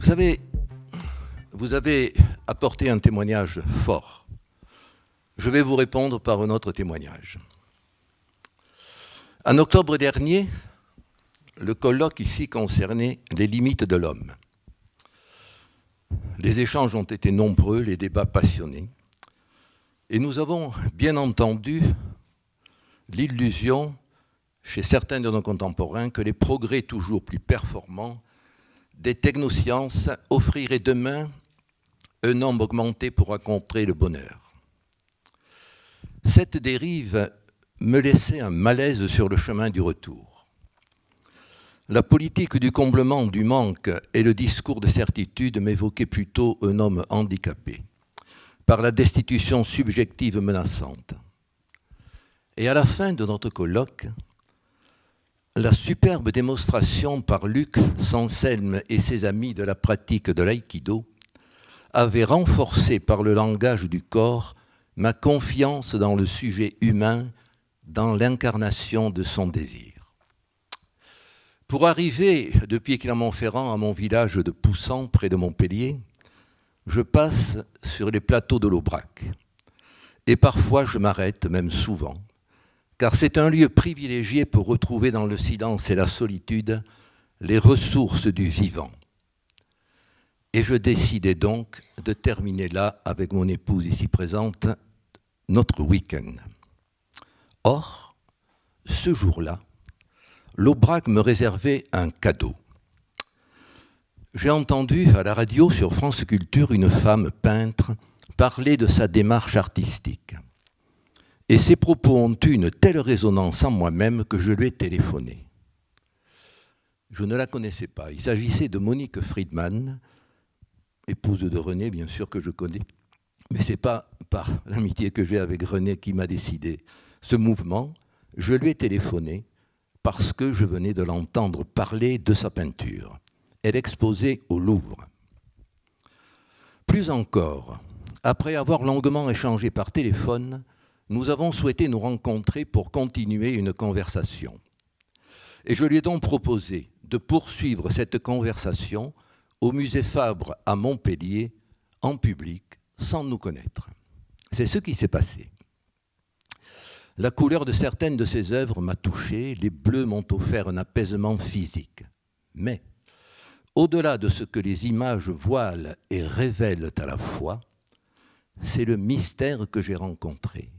savez, vous avez apporté un témoignage fort. Je vais vous répondre par un autre témoignage. En octobre dernier, le colloque ici concernait les limites de l'homme. Les échanges ont été nombreux, les débats passionnés. Et nous avons bien entendu l'illusion chez certains de nos contemporains que les progrès toujours plus performants des technosciences offriraient demain un nombre augmenté pour rencontrer le bonheur. Cette dérive me laissait un malaise sur le chemin du retour. La politique du comblement du manque et le discours de certitude m'évoquaient plutôt un homme handicapé par la destitution subjective menaçante. Et à la fin de notre colloque, la superbe démonstration par Luc Sanselme et ses amis de la pratique de l'aïkido avait renforcé par le langage du corps ma confiance dans le sujet humain, dans l'incarnation de son désir. Pour arriver depuis Clermont-Ferrand à mon village de Poussan, près de Montpellier, je passe sur les plateaux de l'Aubrac. Et parfois je m'arrête, même souvent, car c'est un lieu privilégié pour retrouver dans le silence et la solitude les ressources du vivant. Et je décidai donc de terminer là, avec mon épouse ici présente, notre week-end. Or, ce jour-là, l'Aubrac me réservait un cadeau. J'ai entendu à la radio sur France Culture une femme peintre parler de sa démarche artistique. Et ses propos ont eu une telle résonance en moi-même que je lui ai téléphoné. Je ne la connaissais pas. Il s'agissait de Monique Friedman, épouse de René, bien sûr, que je connais. Mais ce n'est pas par l'amitié que j'ai avec René qui m'a décidé ce mouvement. Je lui ai téléphoné parce que je venais de l'entendre parler de sa peinture. Elle exposait au Louvre. Plus encore, après avoir longuement échangé par téléphone, nous avons souhaité nous rencontrer pour continuer une conversation. Et je lui ai donc proposé de poursuivre cette conversation au musée Fabre à Montpellier, en public, sans nous connaître. C'est ce qui s'est passé. La couleur de certaines de ses œuvres m'a touché, les bleus m'ont offert un apaisement physique. Mais, au-delà de ce que les images voilent et révèlent à la fois, c'est le mystère que j'ai rencontré.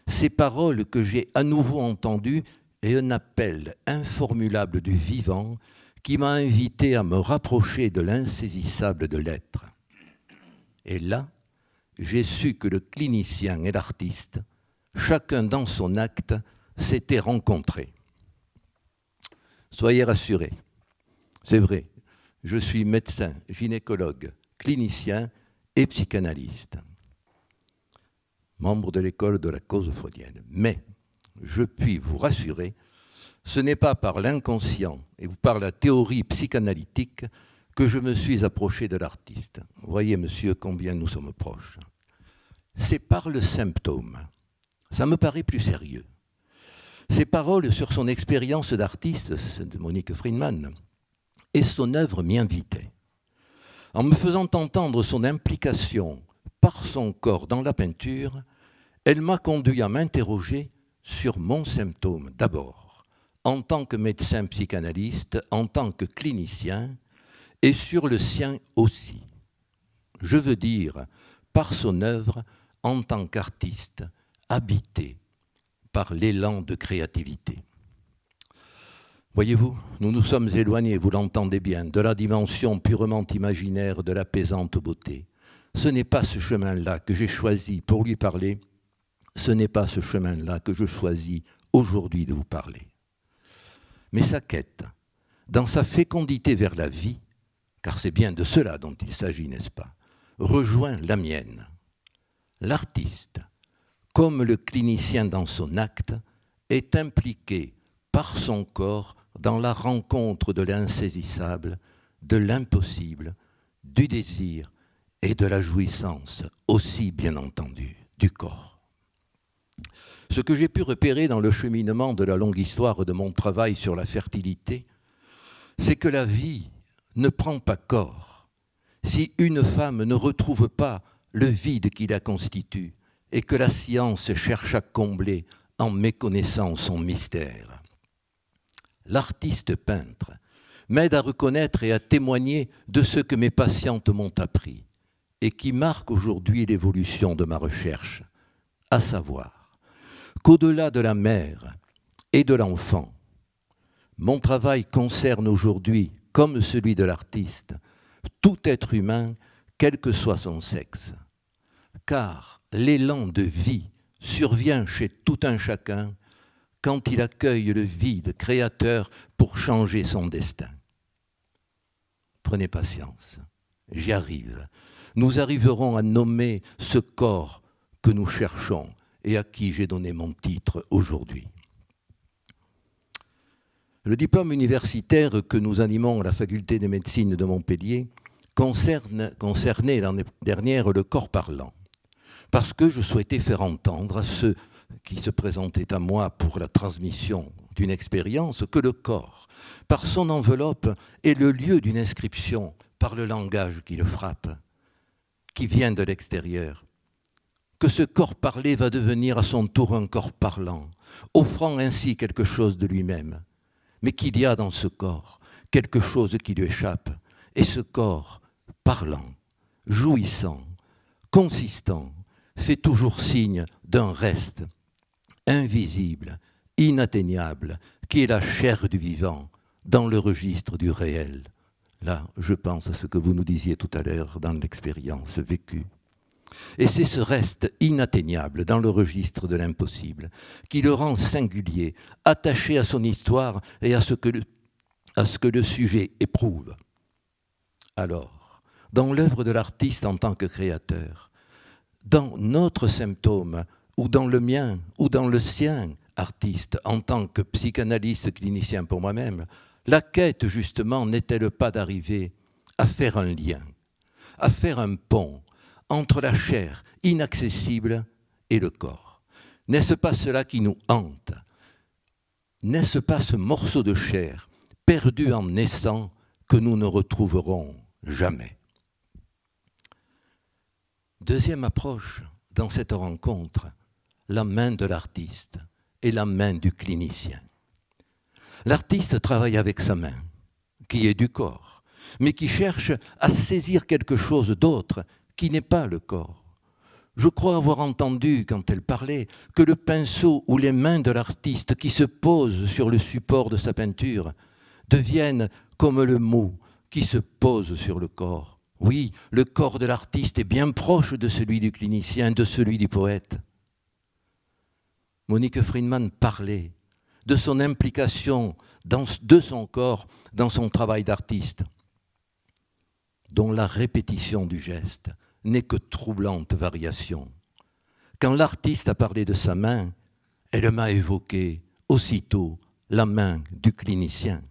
Ces paroles que j'ai à nouveau entendues et un appel informulable du vivant qui m'a invité à me rapprocher de l'insaisissable de l'être. Et là, j'ai su que le clinicien et l'artiste, chacun dans son acte, s'étaient rencontrés. Soyez rassurés, c'est vrai, je suis médecin, gynécologue, clinicien et psychanalyste, membre de l'école de la cause freudienne. Mais, je puis vous rassurer, ce n'est pas par l'inconscient et par la théorie psychanalytique que je me suis approché de l'artiste. Voyez, monsieur, combien nous sommes proches. C'est par le symptôme. Ça me paraît plus sérieux. Ces paroles sur son expérience d'artiste, de Monique Friedman, et son œuvre m'y invitaient. En me faisant entendre son implication par son corps dans la peinture, elle m'a conduit à m'interroger sur mon symptôme d'abord, en tant que médecin psychanalyste, en tant que clinicien, et sur le sien aussi. Je veux dire, par son œuvre, en tant qu'artiste, habité par l'élan de créativité. Voyez-vous, nous nous sommes éloignés, vous l'entendez bien, de la dimension purement imaginaire de l'apaisante beauté. Ce n'est pas ce chemin-là que j'ai choisi pour lui parler, ce n'est pas ce chemin-là que je choisis aujourd'hui de vous parler. Mais sa quête, dans sa fécondité vers la vie, car c'est bien de cela dont il s'agit, n'est-ce pas, rejoint la mienne. L'artiste, comme le clinicien dans son acte, est impliqué par son corps dans la rencontre de l'insaisissable, de l'impossible, du désir et de la jouissance, aussi bien entendu, du corps. Ce que j'ai pu repérer dans le cheminement de la longue histoire de mon travail sur la fertilité, c'est que la vie ne prend pas corps. si une femme ne retrouve pas le vide qui la constitue et que la science cherche à combler en méconnaissant son mystère. L'artiste peintre m'aide à reconnaître et à témoigner de ce que mes patientes m'ont appris et qui marque aujourd'hui l'évolution de ma recherche, à savoir qu'au-delà de la mère et de l'enfant, mon travail concerne aujourd'hui, comme celui de l'artiste, tout être humain, quel que soit son sexe. Car l'élan de vie survient chez tout un chacun quand il accueille le vide créateur pour changer son destin. Prenez patience, j'y arrive. Nous arriverons à nommer ce corps que nous cherchons et à qui j'ai donné mon titre aujourd'hui. Le diplôme universitaire que nous animons à la faculté de médecine de Montpellier concernait l'année dernière le corps parlant, parce que je souhaitais faire entendre à ceux qui se présentaient à moi pour la transmission d'une expérience que le corps, par son enveloppe, est le lieu d'une inscription par le langage qui le frappe, qui vient de l'extérieur, que ce corps parlé va devenir à son tour un corps parlant, offrant ainsi quelque chose de lui-même, mais qu'il y a dans ce corps quelque chose qui lui échappe, et ce corps parlant, jouissant, consistant, fait toujours signe d'un reste invisible, inatteignable, qui est la chair du vivant dans le registre du réel. Là, je pense à ce que vous nous disiez tout à l'heure dans l'expérience vécue. Et c'est ce reste inatteignable dans le registre de l'impossible qui le rend singulier, attaché à son histoire et à ce que le sujet éprouve. Alors, dans l'œuvre de l'artiste en tant que créateur, dans notre symptôme, ou dans le mien, ou dans le sien, artiste, en tant que psychanalyste clinicien pour moi-même, la quête, justement, n'est-elle pas d'arriver à faire un lien, à faire un pont entre la chair inaccessible et le corps? N'est-ce pas cela qui nous hante? N'est-ce pas ce morceau de chair perdu en naissant que nous ne retrouverons jamais? Deuxième approche dans cette rencontre, la main de l'artiste et la main du clinicien. L'artiste travaille avec sa main, qui est du corps, mais qui cherche à saisir quelque chose d'autre qui n'est pas le corps. Je crois avoir entendu, quand elle parlait, que le pinceau ou les mains de l'artiste qui se posent sur le support de sa peinture deviennent comme le mot qui se pose sur le corps. Oui, le corps de l'artiste est bien proche de celui du clinicien, de celui du poète. Monique Friedman parlait de son implication de son corps dans son travail d'artiste, dont la répétition du geste n'est que troublante variation. Quand l'artiste a parlé de sa main, elle m'a évoqué aussitôt la main du clinicien.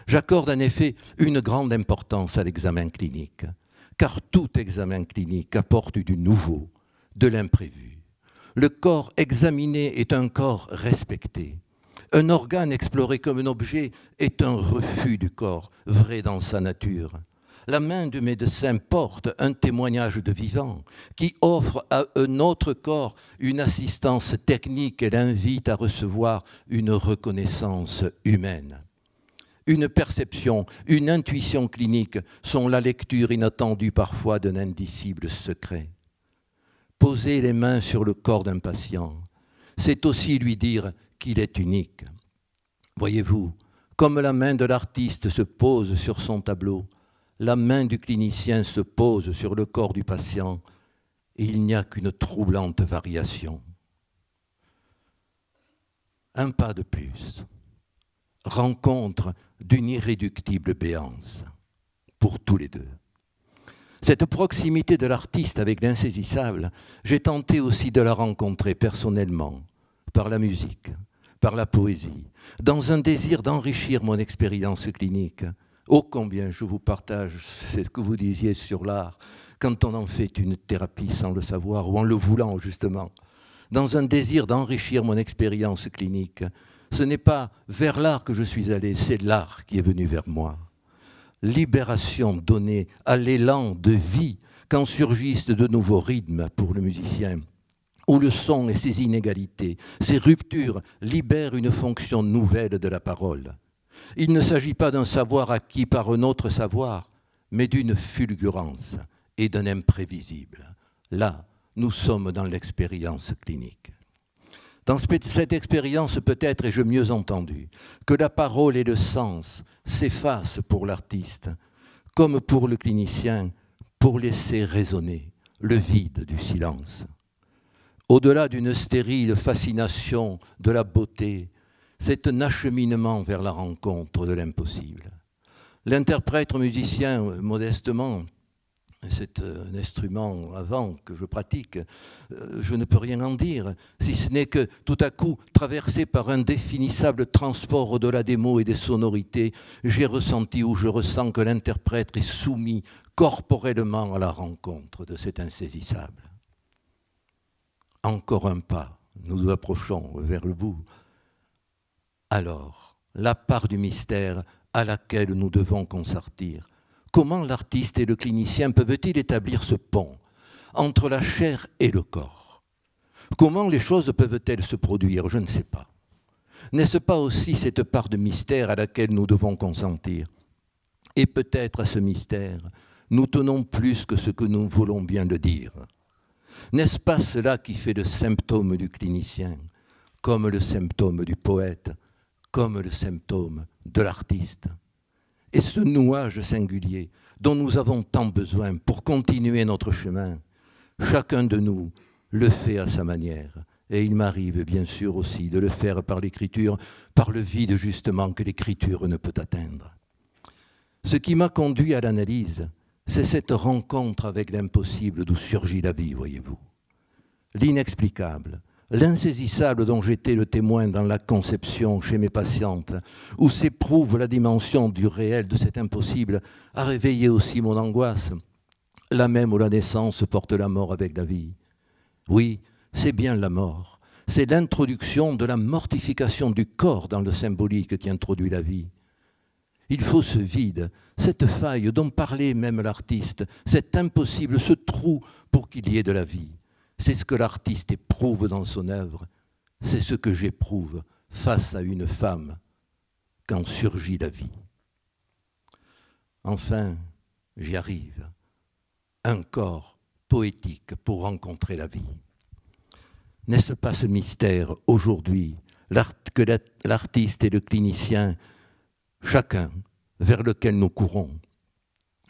J'accorde en effet une grande importance à l'examen clinique, car tout examen clinique apporte du nouveau, de l'imprévu. Le corps examiné est un corps respecté. Un organe exploré comme un objet est un refus du corps, vrai dans sa nature. La main du médecin porte un témoignage de vivant qui offre à un autre corps une assistance technique et l'invite à recevoir une reconnaissance humaine. Une perception, une intuition clinique sont la lecture inattendue parfois d'un indicible secret. Poser les mains sur le corps d'un patient, c'est aussi lui dire qu'il est unique. Voyez-vous, comme la main de l'artiste se pose sur son tableau, la main du clinicien se pose sur le corps du patient et il n'y a qu'une troublante variation. Un pas de plus. Rencontre d'une irréductible béance pour tous les deux. Cette proximité de l'artiste avec l'insaisissable, j'ai tenté aussi de la rencontrer personnellement, par la musique, par la poésie, dans un désir d'enrichir mon expérience clinique. Ô combien je vous partage ce que vous disiez sur l'art, quand on en fait une thérapie sans le savoir, ou en le voulant justement, dans un désir d'enrichir mon expérience clinique. Ce n'est pas vers l'art que je suis allé, c'est l'art qui est venu vers moi. libération donnée à l'élan de vie quand surgissent de nouveaux rythmes pour le musicien, où le son et ses inégalités, ses ruptures libèrent une fonction nouvelle de la parole. Il ne s'agit pas d'un savoir acquis par un autre savoir, mais d'une fulgurance et d'un imprévisible. Là, nous sommes dans l'expérience clinique. Dans cette expérience, peut-être ai-je mieux entendu que la parole et le sens s'effacent pour l'artiste, comme pour le clinicien, pour laisser résonner le vide du silence. Au-delà d'une stérile fascination de la beauté, c'est un acheminement vers la rencontre de l'impossible. L'interprète musicien, modestement, c'est un instrument avant que je pratique, je ne peux rien en dire, si ce n'est que tout à coup, traversé par un définissable transport au-delà des mots et des sonorités, j'ai ressenti ou je ressens que l'interprète est soumis corporellement à la rencontre de cet insaisissable. Encore un pas, nous nous approchons vers le bout. Alors, la part du mystère à laquelle nous devons consentir. Comment l'artiste et le clinicien peuvent-ils établir ce pont entre la chair et le corps? Comment les choses peuvent-elles se produire? Je ne sais pas. N'est-ce pas aussi cette part de mystère à laquelle nous devons consentir? Et peut-être à ce mystère, nous tenons plus que ce que nous voulons bien le dire. N'est-ce pas cela qui fait le symptôme du clinicien, comme le symptôme du poète, comme le symptôme de l'artiste? Et ce nouage singulier dont nous avons tant besoin pour continuer notre chemin, chacun de nous le fait à sa manière. Et il m'arrive bien sûr aussi de le faire par l'écriture, par le vide justement que l'écriture ne peut atteindre. Ce qui m'a conduit à l'analyse, c'est cette rencontre avec l'impossible d'où surgit la vie, voyez-vous. L'inexplicable, l'insaisissable dont j'étais le témoin dans la conception chez mes patientes, où s'éprouve la dimension du réel de cet impossible, a réveillé aussi mon angoisse, la même où la naissance porte la mort avec la vie. Oui, c'est bien la mort, c'est l'introduction de la mortification du corps dans le symbolique qui introduit la vie. Il faut ce vide, cette faille dont parlait même l'artiste, cet impossible, ce trou pour qu'il y ait de la vie. C'est ce que l'artiste éprouve dans son œuvre, c'est ce que j'éprouve face à une femme quand surgit la vie. Enfin, j'y arrive, un corps poétique pour rencontrer la vie. N'est-ce pas ce mystère aujourd'hui que l'artiste et le clinicien, chacun vers lequel nous courons?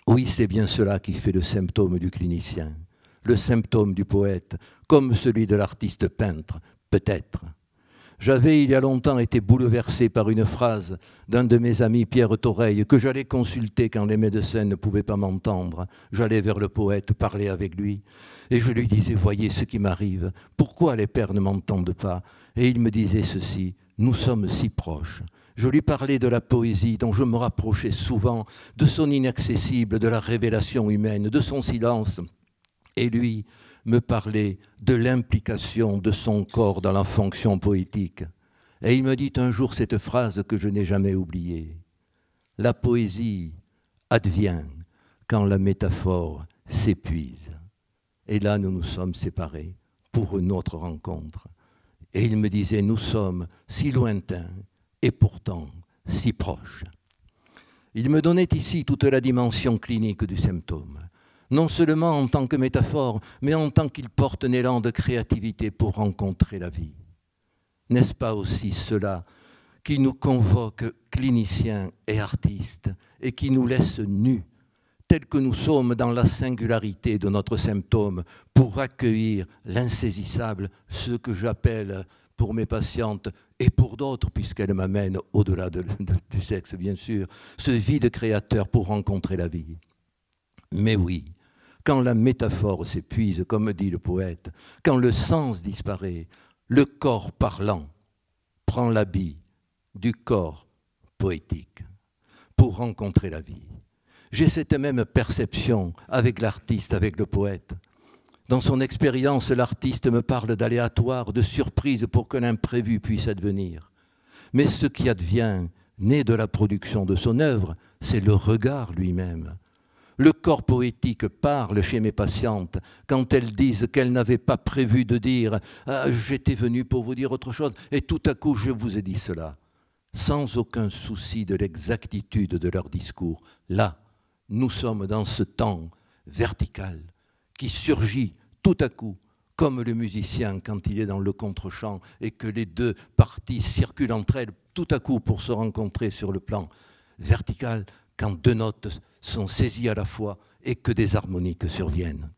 Oui, c'est bien cela qui fait le symptôme du clinicien, le symptôme du poète, comme celui de l'artiste peintre, peut-être. J'avais il y a longtemps été bouleversé par une phrase d'un de mes amis, Pierre Thoreille, que j'allais consulter quand les médecins ne pouvaient pas m'entendre. J'allais vers le poète, parler avec lui, et je lui disais, voyez ce qui m'arrive, pourquoi les pères ne m'entendent pas? Et il me disait ceci, nous sommes si proches. Je lui parlais de la poésie dont je me rapprochais souvent, de son inaccessible, de la révélation humaine, de son silence. Et lui me parlait de l'implication de son corps dans la fonction poétique. Et il me dit un jour cette phrase que je n'ai jamais oubliée. La poésie advient quand la métaphore s'épuise. Et là, nous nous sommes séparés pour une autre rencontre. Et il me disait, nous sommes si lointains et pourtant si proches. Il me donnait ici toute la dimension clinique du symptôme, non seulement en tant que métaphore, mais en tant qu'il porte un élan de créativité pour rencontrer la vie. N'est-ce pas aussi cela qui nous convoque, cliniciens et artistes, et qui nous laisse nus, tels que nous sommes dans la singularité de notre symptôme, pour accueillir l'insaisissable, ce que j'appelle pour mes patientes et pour d'autres, puisqu'elles m'amènent au-delà du sexe, bien sûr, ce vide créateur pour rencontrer la vie. Mais oui, quand la métaphore s'épuise, comme dit le poète, quand le sens disparaît, le corps parlant prend l'habit du corps poétique pour rencontrer la vie. J'ai cette même perception avec l'artiste, avec le poète. Dans son expérience, l'artiste me parle d'aléatoire, de surprise pour que l'imprévu puisse advenir. Mais ce qui advient né de la production de son œuvre, c'est le regard lui-même. Le corps poétique parle chez mes patientes quand elles disent qu'elles n'avaient pas prévu de dire « Ah, j'étais venue pour vous dire autre chose et tout à coup je vous ai dit cela », sans aucun souci de l'exactitude de leur discours. Là, nous sommes dans ce temps vertical qui surgit tout à coup, comme le musicien quand il est dans le contre-champ et que les deux parties circulent entre elles tout à coup pour se rencontrer sur le plan vertical, quand deux notes sont saisies à la fois et que des harmoniques surviennent.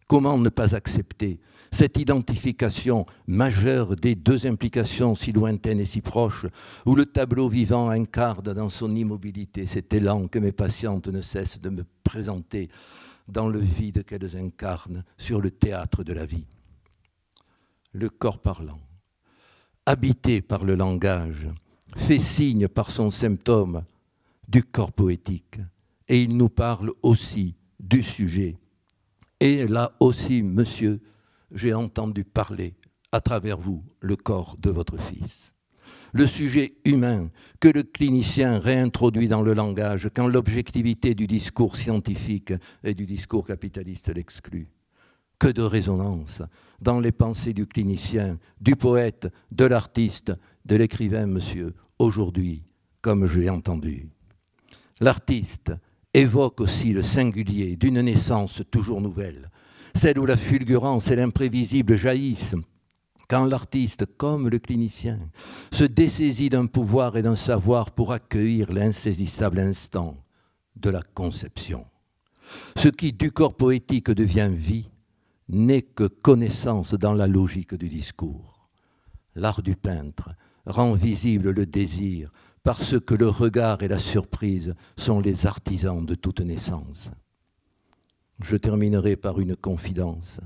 Comment ne pas accepter cette identification majeure des deux implications si lointaines et si proches, où le tableau vivant incarne dans son immobilité cet élan que mes patientes ne cessent de me présenter dans le vide qu'elles incarnent sur le théâtre de la vie. Le corps parlant, habité par le langage, fait signe par son symptôme du corps poétique, et il nous parle aussi du sujet. Et là aussi, monsieur, j'ai entendu parler à travers vous le corps de votre fils. Le sujet humain que le clinicien réintroduit dans le langage quand l'objectivité du discours scientifique et du discours capitaliste l'exclut. Que de résonance dans les pensées du clinicien, du poète, de l'artiste, de l'écrivain, monsieur, aujourd'hui, comme je l'ai entendu. L'artiste évoque aussi le singulier d'une naissance toujours nouvelle, celle où la fulgurance et l'imprévisible jaillissent, quand l'artiste, comme le clinicien, se dessaisit d'un pouvoir et d'un savoir pour accueillir l'insaisissable instant de la conception. Ce qui du corps poétique devient vie n'est que connaissance dans la logique du discours. L'art du peintre rend visible le désir parce que le regard et la surprise sont les artisans de toute naissance. Je terminerai par une confidence,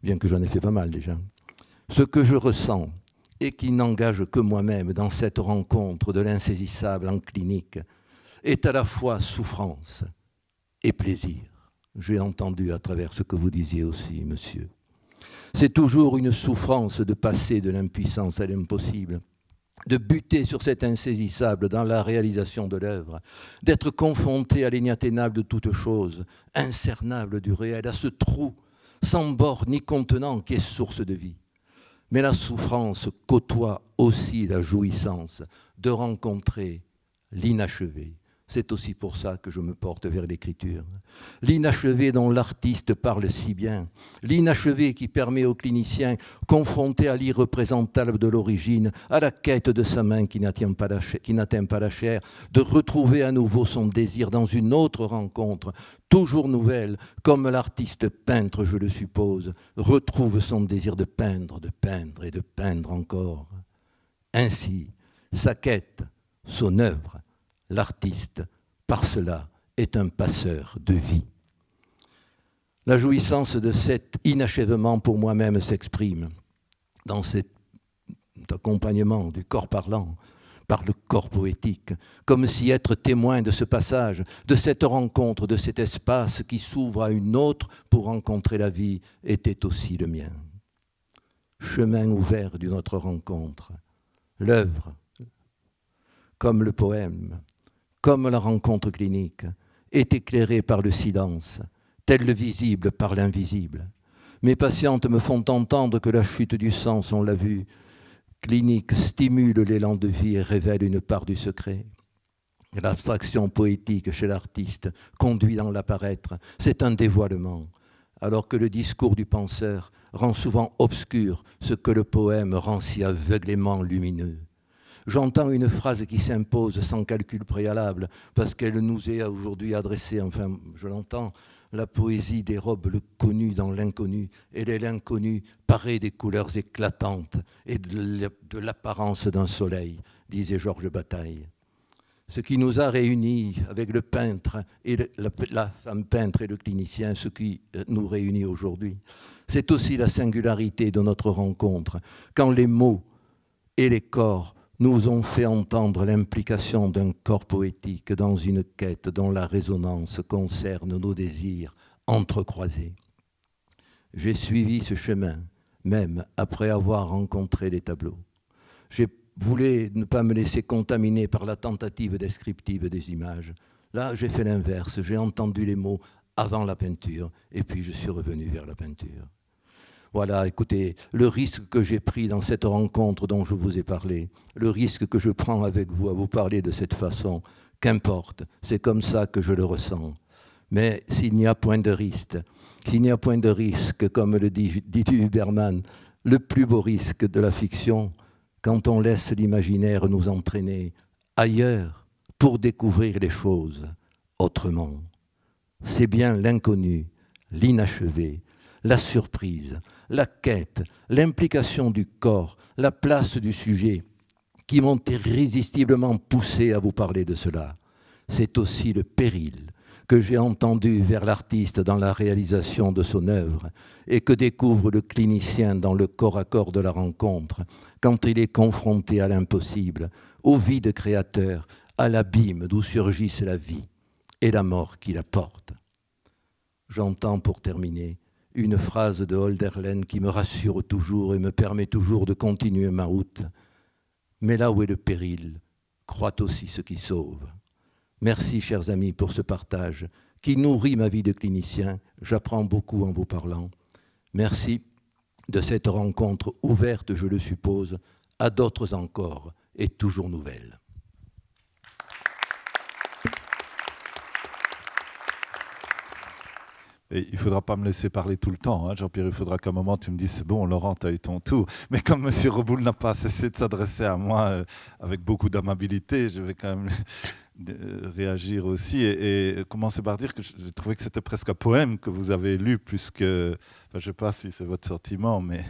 bien que j'en ai fait pas mal déjà. Ce que je ressens et qui n'engage que moi-même dans cette rencontre de l'insaisissable en clinique est à la fois souffrance et plaisir. J'ai entendu à travers ce que vous disiez aussi, monsieur. C'est toujours une souffrance de passer de l'impuissance à l'impossible, de buter sur cet insaisissable dans la réalisation de l'œuvre, d'être confronté à l'inatteignable de toute chose, incernable du réel, à ce trou sans bord ni contenant qui est source de vie. Mais la souffrance côtoie aussi la jouissance de rencontrer l'inachevé. C'est aussi pour ça que je me porte vers l'écriture. L'inachevé dont l'artiste parle si bien, l'inachevé qui permet au clinicien, confronté à l'irreprésentable de l'origine, à la quête de sa main qui n'atteint pas la chair, de retrouver à nouveau son désir dans une autre rencontre, toujours nouvelle, comme l'artiste peintre, je le suppose, retrouve son désir de peindre et de peindre encore. Ainsi, sa quête, son œuvre, l'artiste, par cela, est un passeur de vie. La jouissance de cet inachèvement pour moi-même s'exprime dans cet accompagnement du corps parlant par le corps poétique, comme si être témoin de ce passage, de cette rencontre, de cet espace qui s'ouvre à une autre pour rencontrer la vie, était aussi le mien. Chemin ouvert d'une autre rencontre, l'œuvre, comme le poème, comme la rencontre clinique, est éclairée par le silence, tel le visible par l'invisible. Mes patientes me font entendre que la chute du sens, on l'a vu, clinique stimule l'élan de vie et révèle une part du secret. L'abstraction poétique chez l'artiste conduit dans l'apparaître, c'est un dévoilement, alors que le discours du penseur rend souvent obscur ce que le poème rend si aveuglément lumineux. J'entends une phrase qui s'impose sans calcul préalable, parce qu'elle nous est aujourd'hui adressée, enfin je l'entends, la poésie dérobe le connu dans l'inconnu, et l'inconnu paraît des couleurs éclatantes et de l'apparence d'un soleil, disait Georges Bataille. Ce qui nous a réunis avec le peintre et la femme peintre et le clinicien, ce qui nous réunit aujourd'hui, c'est aussi la singularité de notre rencontre, quand les mots et les corps nous ont fait entendre l'implication d'un corps poétique dans une quête dont la résonance concerne nos désirs entrecroisés. J'ai suivi ce chemin, même après avoir rencontré les tableaux. J'ai voulait ne pas me laisser contaminer par la tentative descriptive des images. Là, j'ai fait l'inverse. J'ai entendu les mots avant la peinture, et puis je suis revenu vers la peinture. Voilà, écoutez, le risque que j'ai pris dans cette rencontre dont je vous ai parlé, le risque que je prends avec vous à vous parler de cette façon, qu'importe, c'est comme ça que je le ressens. Mais s'il n'y a point de risque, comme le dit Huberman, le plus beau risque de la fiction, quand on laisse l'imaginaire nous entraîner ailleurs pour découvrir les choses autrement. C'est bien l'inconnu, l'inachevé, la surprise, la quête, l'implication du corps, la place du sujet qui m'ont irrésistiblement poussé à vous parler de cela. C'est aussi le péril que j'ai entendu vers l'artiste dans la réalisation de son œuvre et que découvre le clinicien dans le corps à corps de la rencontre quand il est confronté à l'impossible, au vide créateur, à l'abîme d'où surgissent la vie et la mort qui la porte. J'entends pour terminer une phrase de Hölderlin qui me rassure toujours et me permet toujours de continuer ma route. Mais là où est le péril, croit aussi ce qui sauve. Merci, chers amis, pour ce partage qui nourrit ma vie de clinicien. J'apprends beaucoup en vous parlant. Merci de cette rencontre ouverte, je le suppose, à d'autres encore et toujours nouvelles. Et il ne faudra pas me laisser parler tout le temps, hein, Jean-Pierre. Il faudra qu'à un moment, tu me dises, c'est bon, Laurent, tu as eu ton tour. Mais comme M. Reboul n'a pas cessé de s'adresser à moi avec beaucoup d'amabilité, je vais quand même réagir aussi et commencer par dire que j'ai trouvé que c'était presque un poème que vous avez lu, plus que, enfin, je ne sais pas si c'est votre sentiment, mais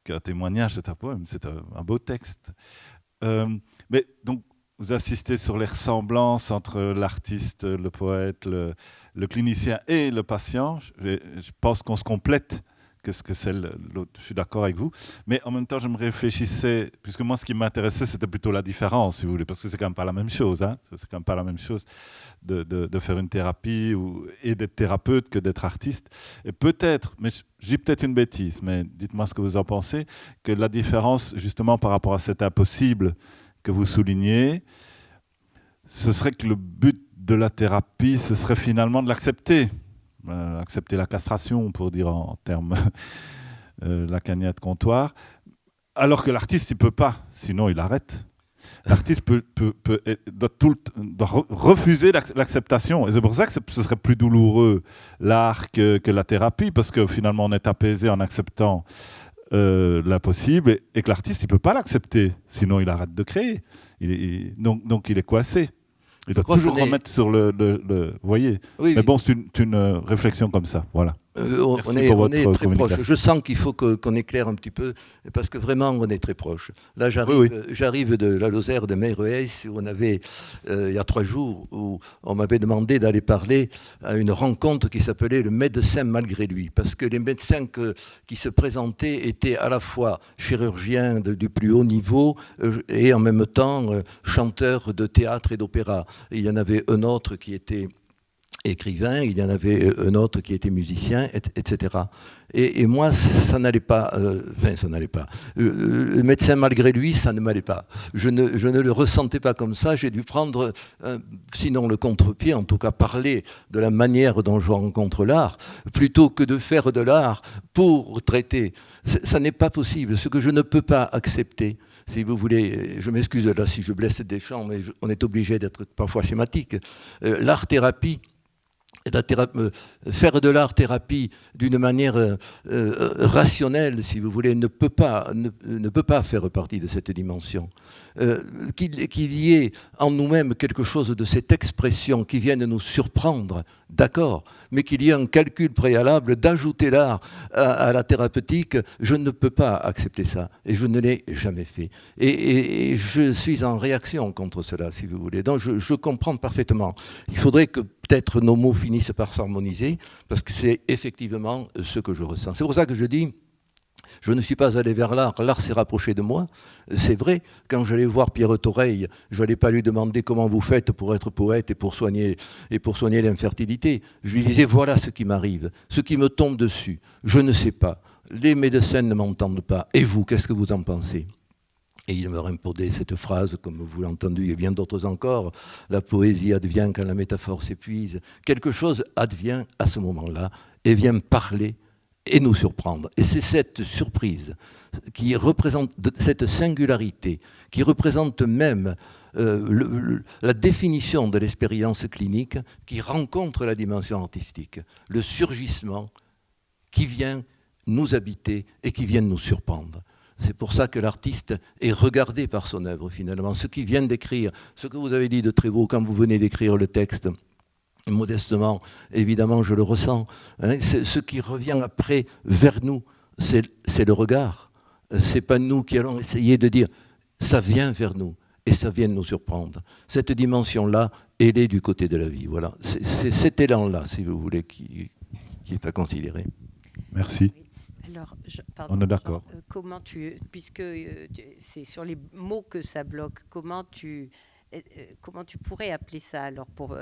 qu'un témoignage, c'est un poème, c'est un beau texte. Mais donc, vous insistez sur les ressemblances entre l'artiste, le poète, le clinicien et le patient. Je pense qu'on se complète, qu'est-ce que c'est l'autre. Je suis d'accord avec vous. Mais en même temps, je me réfléchissais, puisque moi, ce qui m'intéressait, c'était plutôt la différence, si vous voulez, parce que c'est quand même pas la même chose. Hein. C'est quand même pas la même chose de faire une thérapie et d'être thérapeute que d'être artiste. Et peut-être, mais j'ai peut-être une bêtise, mais dites-moi ce que vous en pensez, que la différence, justement, par rapport à cet impossible que vous soulignez, ce serait que le but de la thérapie, ce serait finalement de l'accepter. Accepter la castration, pour dire en termes lacaniens de comptoir, alors que l'artiste, il ne peut pas, sinon il arrête. L'artiste doit refuser l'acceptation. Et c'est pour ça que ce serait plus douloureux, l'art, que la thérapie, parce que finalement, on est apaisé en acceptant l'impossible, et que l'artiste, il ne peut pas l'accepter, sinon il arrête de créer. Donc il est coincé. Il doit toujours remettre sur vous voyez. Oui, mais bon, c'est une réflexion comme ça, voilà. On est très proche. Je sens qu'il faut qu'on éclaire un petit peu, parce que vraiment, on est très proche. Là, j'arrive de la Lozère de Meyreheis, où on avait, il y a 3 jours, où on m'avait demandé d'aller parler à une rencontre qui s'appelait « Le médecin malgré lui », parce que les médecins qui se présentaient étaient à la fois chirurgiens du plus haut niveau et en même temps chanteurs de théâtre et d'opéra. Il y en avait un autre qui était écrivain, il y en avait un autre qui était musicien, etc. Et moi, ça n'allait pas. Ça n'allait pas. Le médecin, malgré lui, ça ne m'allait pas. Je ne le ressentais pas comme ça. J'ai dû prendre, sinon le contre-pied, en tout cas parler de la manière dont je rencontre l'art, plutôt que de faire de l'art pour traiter. Ça n'est pas possible. Ce que je ne peux pas accepter, si vous voulez, je m'excuse là si je blesse des gens, mais on est obligé d'être parfois schématique. L'art-thérapie, faire de l'art-thérapie d'une manière rationnelle, si vous voulez, ne peut pas faire partie de cette dimension. Qu'il y ait en nous-mêmes quelque chose de cette expression qui vienne nous surprendre, d'accord, mais qu'il y ait un calcul préalable d'ajouter l'art à la thérapeutique, je ne peux pas accepter ça, et je ne l'ai jamais fait. Et je suis en réaction contre cela, si vous voulez. Donc je comprends parfaitement. Il faudrait que peut-être nos mots finissent par s'harmoniser, parce que c'est effectivement ce que je ressens. C'est pour ça que je dis, je ne suis pas allé vers l'art, l'art s'est rapproché de moi. C'est vrai, quand j'allais voir Pierre Toreille, je n'allais pas lui demander comment vous faites pour être poète et pour soigner l'infertilité. Je lui disais, voilà ce qui m'arrive, ce qui me tombe dessus. Je ne sais pas, les médecins ne m'entendent pas. Et vous, qu'est-ce que vous en pensez ? Et il me répondait cette phrase, comme vous l'avez entendu, et bien d'autres encore, la poésie advient quand la métaphore s'épuise. Quelque chose advient à ce moment-là et vient parler et nous surprendre. Et c'est cette surprise qui représente, cette singularité, qui représente même la définition de l'expérience clinique, qui rencontre la dimension artistique, le surgissement qui vient nous habiter et qui vient nous surprendre. C'est pour ça que l'artiste est regardé par son œuvre, finalement. Ce qu'il vient d'écrire, ce que vous avez dit de très beau quand vous venez d'écrire le texte, modestement, évidemment, je le ressens. Hein, ce qui revient après vers nous, c'est le regard. Ce n'est pas nous qui allons essayer de dire « ça vient vers nous » et ça vient de nous surprendre. Cette dimension-là, elle est du côté de la vie. Voilà. C'est cet élan-là, si vous voulez, qui est à considérer. Merci. Alors, pardon, on est d'accord. Comment puisque c'est sur les mots que ça bloque, comment tu pourrais appeler ça alors pour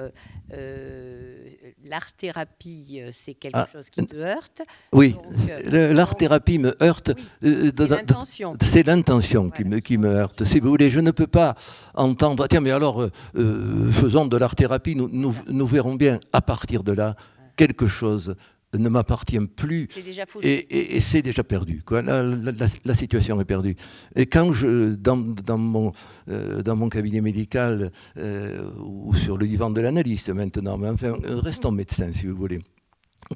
l'art-thérapie, c'est quelque chose qui te heurte. Oui, l'art-thérapie me heurte. Oui, c'est l'intention. C'est l'intention qui me heurte. Si vous voulez, je ne peux pas entendre. Tiens, mais alors, faisons de l'art-thérapie. Nous verrons bien à partir de là quelque chose ne m'appartient plus. C'est déjà foutu. Et c'est déjà perdu. Quoi. La situation est perdue. Et quand dans mon cabinet médical, ou sur le divan de l'analyste maintenant, mais enfin, restons médecins si vous voulez.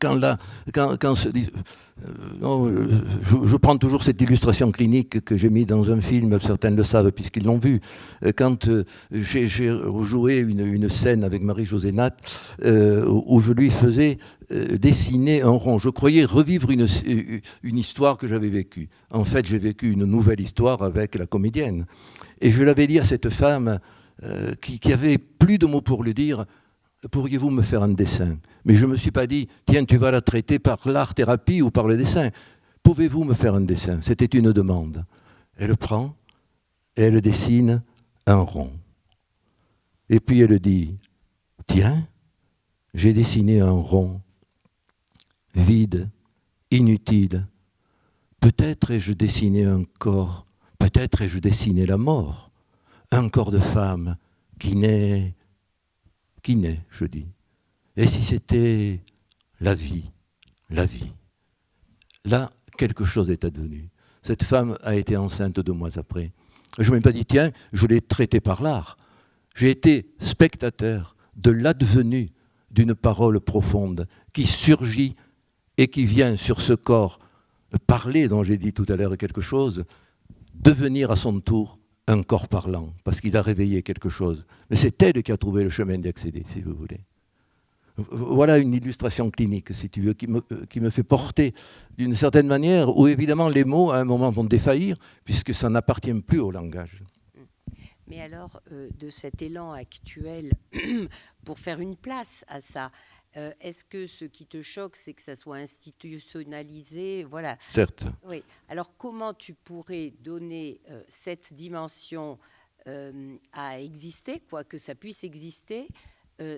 Quand se dit, je prends toujours cette illustration clinique que j'ai mise dans un film, certains le savent puisqu'ils l'ont vu. Quand j'ai joué une scène avec Marie-Josée Nat, où je lui faisais dessiner un rond. Je croyais revivre une histoire que j'avais vécue. En fait, j'ai vécu une nouvelle histoire avec la comédienne. Et je l'avais dit à cette femme qui avait plus de mots pour lui dire, pourriez-vous me faire un dessin? Mais je ne me suis pas dit, tiens, tu vas la traiter par l'art-thérapie ou par le dessin. Pouvez-vous me faire un dessin? C'était une demande. Elle prend et elle dessine un rond. Et puis elle dit, tiens, j'ai dessiné un rond vide, inutile. Peut-être ai-je dessiné un corps, peut-être ai-je dessiné la mort. Un corps de femme qui naît, je dis. Et si c'était la vie, la vie. Là, quelque chose est advenu. Cette femme a été enceinte 2 mois après. Je ne m'ai pas dit, tiens, je l'ai traitée par l'art. J'ai été spectateur de l'advenu d'une parole profonde qui surgit et qui vient sur ce corps parler, dont j'ai dit tout à l'heure quelque chose, devenir à son tour un corps parlant, parce qu'il a réveillé quelque chose. Mais c'est elle qui a trouvé le chemin d'y accéder, si vous voulez. Voilà une illustration clinique, si tu veux, qui me fait porter d'une certaine manière, où évidemment les mots, à un moment, vont défaillir, puisque ça n'appartient plus au langage. Mais alors, de cet élan actuel, pour faire une place à ça, est-ce que ce qui te choque, c'est que ça soit institutionnalisé? Voilà. Certes. Oui. Alors, comment tu pourrais donner cette dimension à exister, quoi, que ça puisse exister,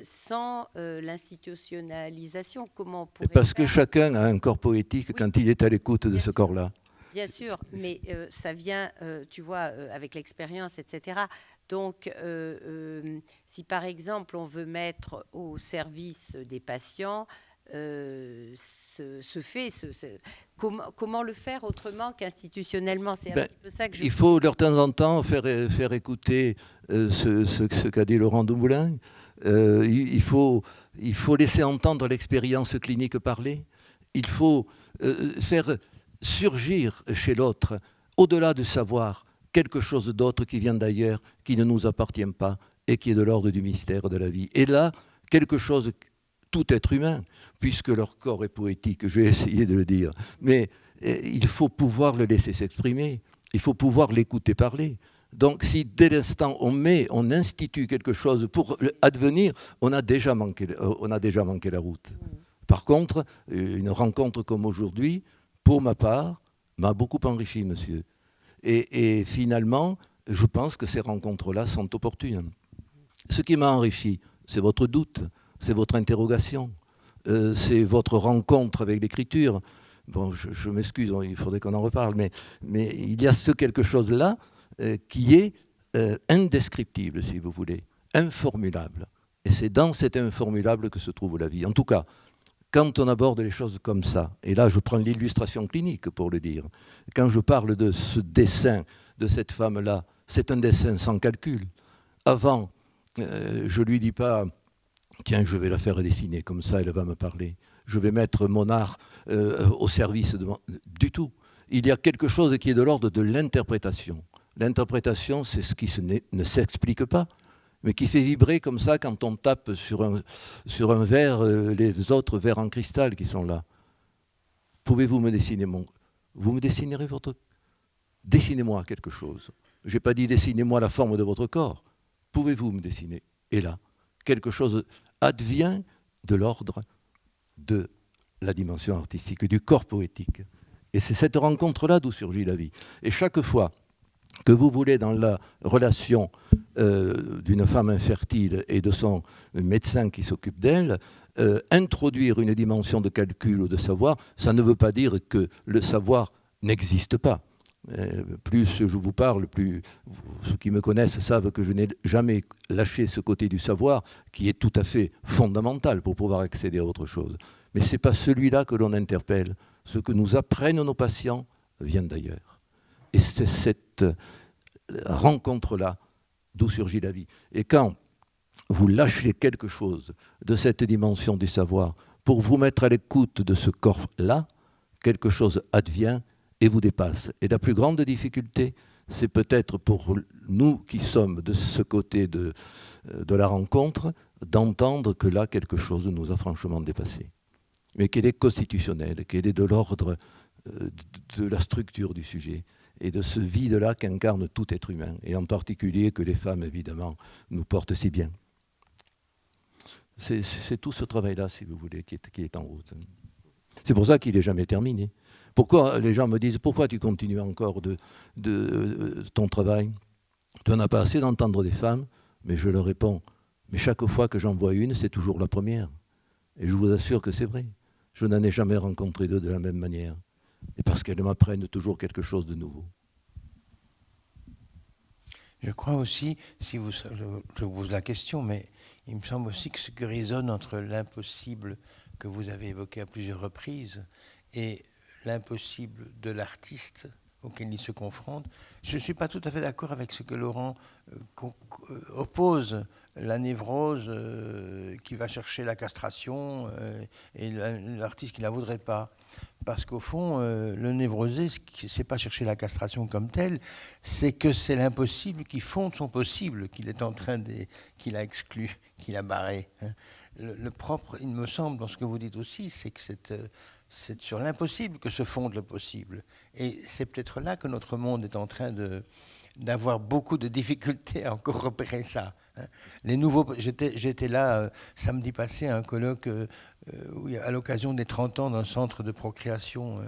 sans l'institutionnalisation? Comment on pourrait Parce que faire? chacun a un corps poétique quand il est à l'écoute de ce corps-là. Bien sûr, mais ça vient, tu vois, avec l'expérience, etc. Donc, si par exemple on veut mettre au service des patients, comment le faire autrement qu'institutionnellement? C'est un petit peu ça que je... Il faut de temps en temps faire écouter ce qu'a dit Laurent Dumoulin. Il faut laisser entendre l'expérience clinique parler. Il faut faire surgir chez l'autre, au-delà du savoir, quelque chose d'autre qui vient d'ailleurs, qui ne nous appartient pas et qui est de l'ordre du mystère de la vie. Et là, quelque chose, tout être humain, puisque leur corps est poétique, je vais essayer de le dire, mais il faut pouvoir le laisser s'exprimer, il faut pouvoir l'écouter parler. Donc si dès l'instant on institue quelque chose pour advenir, on a déjà manqué la route. Par contre, une rencontre comme aujourd'hui, pour ma part, m'a beaucoup enrichi, monsieur. Et finalement, je pense que ces rencontres-là sont opportunes. Ce qui m'a enrichi, c'est votre doute, c'est votre interrogation, c'est votre rencontre avec l'écriture. Bon, je m'excuse, il faudrait qu'on en reparle, mais il y a quelque chose-là qui est indescriptible, si vous voulez, informulable. Et c'est dans cet informulable que se trouve la vie. En tout cas, quand on aborde les choses comme ça, et là je prends l'illustration clinique pour le dire, quand je parle de ce dessin de cette femme-là, c'est un dessin sans calcul. Avant, je ne lui dis pas, tiens, je vais la faire dessiner, comme ça elle va me parler. Je vais mettre mon art au service de mon... Du tout. Il y a quelque chose qui est de l'ordre de l'interprétation. L'interprétation, c'est ce qui ne s'explique pas, mais qui fait vibrer comme ça quand on tape sur un verre, les autres verres en cristal qui sont là. Pouvez-vous me dessiner Vous me dessinerez votre... Dessinez-moi quelque chose. Je n'ai pas dit dessinez-moi la forme de votre corps. Pouvez-vous me dessiner? Et là, quelque chose advient de l'ordre de la dimension artistique, du corps poétique. Et c'est cette rencontre-là d'où surgit la vie. Et chaque fois que vous voulez, dans la relation d'une femme infertile et de son médecin qui s'occupe d'elle, introduire une dimension de calcul ou de savoir, ça ne veut pas dire que le savoir n'existe pas. Plus je vous parle, plus ceux qui me connaissent savent que je n'ai jamais lâché ce côté du savoir qui est tout à fait fondamental pour pouvoir accéder à autre chose. Mais ce n'est pas celui-là que l'on interpelle. Ce que nous apprennent nos patients vient d'ailleurs. Et c'est cette rencontre-là d'où surgit la vie. Et quand vous lâchez quelque chose de cette dimension du savoir pour vous mettre à l'écoute de ce corps-là, quelque chose advient et vous dépasse. Et la plus grande difficulté, c'est peut-être pour nous qui sommes de ce côté de la rencontre, d'entendre que là, quelque chose nous a franchement dépassé. Mais qu'elle est constitutionnelle, qu'elle est de l'ordre de la structure du sujet et de ce vide-là qu'incarne tout être humain, et en particulier que les femmes, évidemment, nous portent si bien. C'est tout ce travail-là, si vous voulez, qui est en route. C'est pour ça qu'il n'est jamais terminé. Pourquoi les gens me disent « Pourquoi tu continues encore de ton travail ?» Tu n'en as pas assez d'entendre des femmes, mais je leur réponds « Mais chaque fois que j'en vois une, c'est toujours la première. » Et je vous assure que c'est vrai. Je n'en ai jamais rencontré deux de la même manière. Et parce qu'elles m'apprennent toujours quelque chose de nouveau. Je crois aussi, je vous pose la question, mais il me semble aussi que ce qui résonne entre l'impossible que vous avez évoqué à plusieurs reprises et l'impossible de l'artiste auquel il se confronte. Je ne suis pas tout à fait d'accord avec ce que Laurent oppose, la névrose qui va chercher la castration et l'artiste qui ne la voudrait pas. Parce qu'au fond, le névrosé, ce n'est pas chercher la castration comme telle, c'est que c'est l'impossible qui fonde son possible, qu'il est en train qu'il a exclu, qu'il a barré. Le propre, il me semble, dans ce que vous dites aussi, c'est que c'est sur l'impossible que se fonde le possible. Et c'est peut-être là que notre monde est en train d'avoir beaucoup de difficultés à encore repérer ça. J'étais là samedi passé à un colloque à l'occasion des 30 ans d'un centre de procréation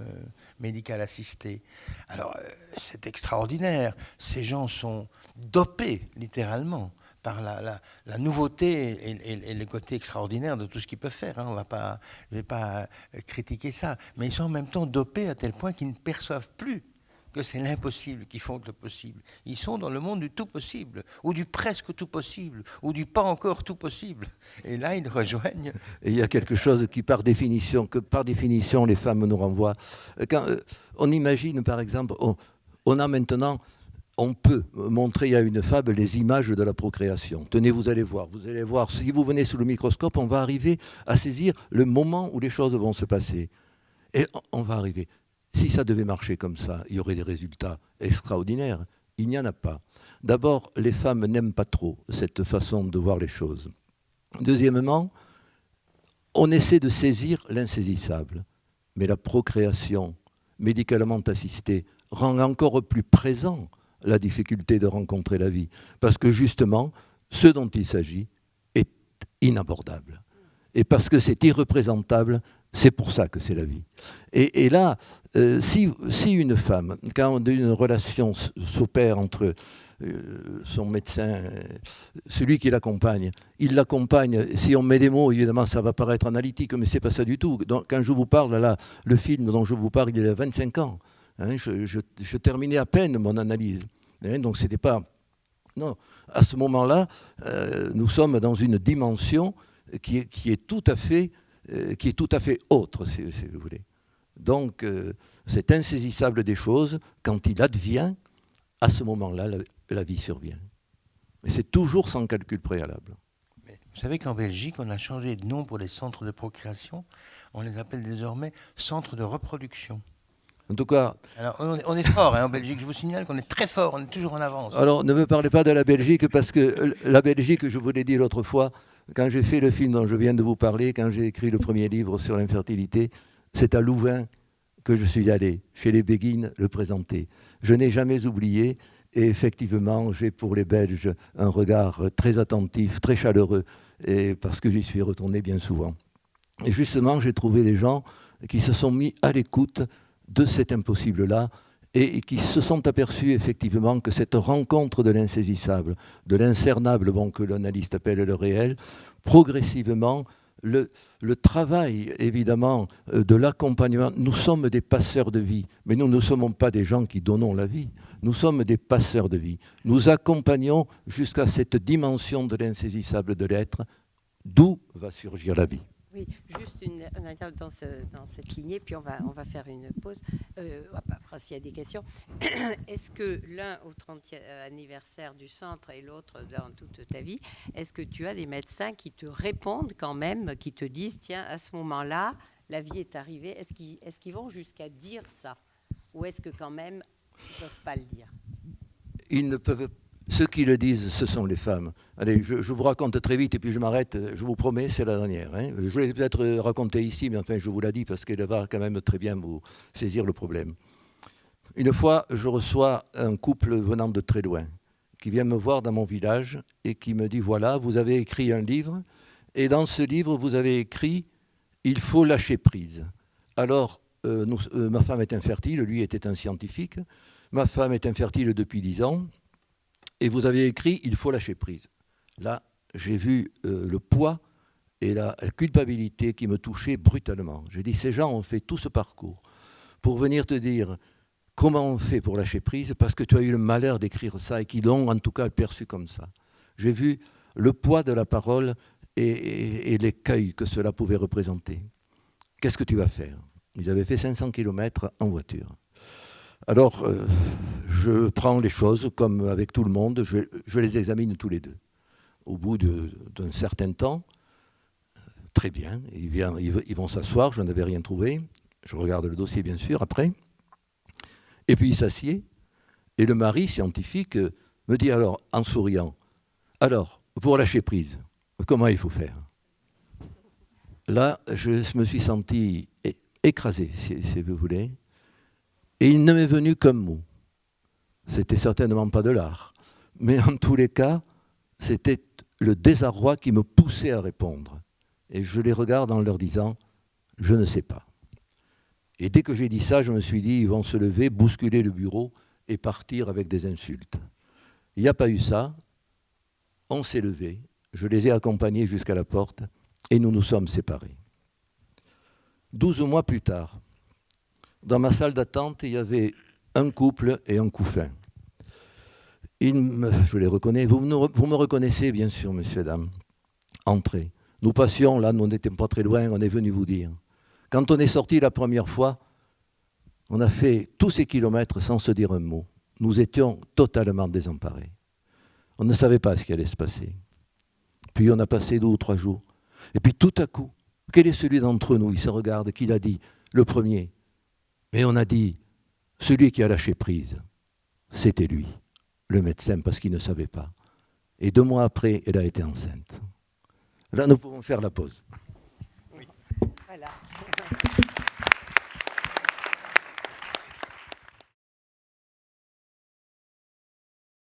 médicale assistée. Alors, c'est extraordinaire. Ces gens sont dopés, littéralement, par la nouveauté et le côté extraordinaire de tout ce qu'ils peuvent faire. Je ne vais pas critiquer ça. Mais ils sont en même temps dopés à tel point qu'ils ne perçoivent plus que c'est l'impossible qui fonde le possible. Ils sont dans le monde du tout possible, ou du presque tout possible, ou du pas encore tout possible. Et là, ils rejoignent. Et il y a quelque chose qui, par définition, les femmes nous renvoient. Quand on imagine, par exemple, on a maintenant... On peut montrer à une femme les images de la procréation. Tenez, vous allez voir. Si vous venez sous le microscope, on va arriver à saisir le moment où les choses vont se passer. Et on va arriver. Si ça devait marcher comme ça, il y aurait des résultats extraordinaires. Il n'y en a pas. D'abord, les femmes n'aiment pas trop cette façon de voir les choses. Deuxièmement, on essaie de saisir l'insaisissable. Mais la procréation médicalement assistée rend encore plus présent la difficulté de rencontrer la vie. Parce que justement, ce dont il s'agit est inabordable. Et parce que c'est irreprésentable, c'est pour ça que c'est la vie. Et là, si une femme, quand une relation s'opère entre son médecin, celui qui l'accompagne, il l'accompagne, si on met des mots, évidemment, ça va paraître analytique, mais ce n'est pas ça du tout. Donc, quand je vous parle, là, le film dont je vous parle, il y a 25 ans. Hein, je terminais à peine mon analyse. Donc, c'était pas... Non, à ce moment-là, nous sommes dans une dimension qui est tout à fait autre, si vous voulez. Donc, c'est insaisissable des choses. Quand il advient, à ce moment-là, la vie survient. Et c'est toujours sans calcul préalable. Mais vous savez qu'en Belgique, on a changé de nom pour les centres de procréation. On les appelle désormais centres de reproduction. En tout cas... Alors, on est fort en Belgique. Je vous signale qu'on est très fort. On est toujours en avance. Alors, ne me parlez pas de la Belgique, parce que la Belgique, je vous l'ai dit l'autre fois, quand j'ai fait le film dont je viens de vous parler, quand j'ai écrit le premier livre sur l'infertilité, c'est à Louvain que je suis allé, chez les Béguines, le présenter. Je n'ai jamais oublié, et effectivement, j'ai pour les Belges un regard très attentif, très chaleureux, et parce que j'y suis retourné bien souvent. Et justement, j'ai trouvé des gens qui se sont mis à l'écoute de cet impossible-là, et qui se sont aperçus effectivement que cette rencontre de l'insaisissable, de l'incernable, bon, que l'analyste appelle le réel, progressivement, le travail, évidemment, de l'accompagnement, nous sommes des passeurs de vie, mais nous ne sommes pas des gens qui donnons la vie, nous sommes des passeurs de vie. Nous accompagnons jusqu'à cette dimension de l'insaisissable de l'être, d'où va surgir la vie. Oui, juste dans cette lignée, puis on va faire une pause. Après, s'il y a des questions. Est-ce que l'un au 30e anniversaire du centre et l'autre dans toute ta vie, est-ce que tu as des médecins qui te répondent quand même, qui te disent, tiens, à ce moment-là, la vie est arrivée. Est-ce qu'ils vont jusqu'à dire ça? Ou est-ce que quand même, ils ne peuvent pas le dire? Ils ne peuvent. Ceux qui le disent, ce sont les femmes. Allez, je vous raconte très vite et puis je m'arrête. Je vous promets, c'est la dernière. Hein. Je l'ai peut-être raconté ici, mais enfin, je vous la dis parce qu'elle va quand même très bien vous saisir le problème. Une fois, je reçois un couple venant de très loin qui vient me voir dans mon village et qui me dit, voilà, vous avez écrit un livre et dans ce livre, vous avez écrit « Il faut lâcher prise ». Alors, ma femme est infertile, lui était un scientifique. Ma femme est infertile depuis 10 ans. Et vous avez écrit « Il faut lâcher prise ». Là, j'ai vu le poids et la culpabilité qui me touchaient brutalement. J'ai dit, ces gens ont fait tout ce parcours pour venir te dire comment on fait pour lâcher prise, parce que tu as eu le malheur d'écrire ça et qu'ils l'ont en tout cas perçu comme ça. J'ai vu le poids de la parole et l'écueil que cela pouvait représenter. Qu'est-ce que tu vas faire? Ils avaient fait 500 km en voiture. Alors, je prends les choses comme avec tout le monde, je les examine tous les deux. Au bout d'un certain temps, très bien, ils vont s'asseoir, je n'avais rien trouvé. Je regarde le dossier, bien sûr, après. Et puis, il s'assied. Et le mari scientifique me dit alors, en souriant, « Alors, pour lâcher prise, comment il faut faire ?» Là, je me suis senti écrasé, si vous voulez. Et il ne m'est venu qu'un mot. C'était certainement pas de l'art. Mais en tous les cas, c'était le désarroi qui me poussait à répondre. Et je les regarde en leur disant, je ne sais pas. Et dès que j'ai dit ça, je me suis dit, ils vont se lever, bousculer le bureau et partir avec des insultes. Il n'y a pas eu ça. On s'est levé. Je les ai accompagnés jusqu'à la porte et nous nous sommes séparés. 12 mois plus tard, dans ma salle d'attente, il y avait un couple et un couffin. Je les reconnais. Vous me reconnaissez, bien sûr, messieurs, dames. Entrez. Nous passions, là, nous n'étions pas très loin, on est venu vous dire. Quand on est sorti la première fois, on a fait tous ces kilomètres sans se dire un mot. Nous étions totalement désemparés. On ne savait pas ce qui allait se passer. Puis on a passé 2 ou 3 jours. Et puis tout à coup, quel est celui d'entre nous? Il se regarde, qui l'a dit? Le premier. Mais on a dit, celui qui a lâché prise, c'était lui, le médecin, parce qu'il ne savait pas. Et 2 mois après, elle a été enceinte. Là, nous pouvons faire la pause. Oui. Voilà.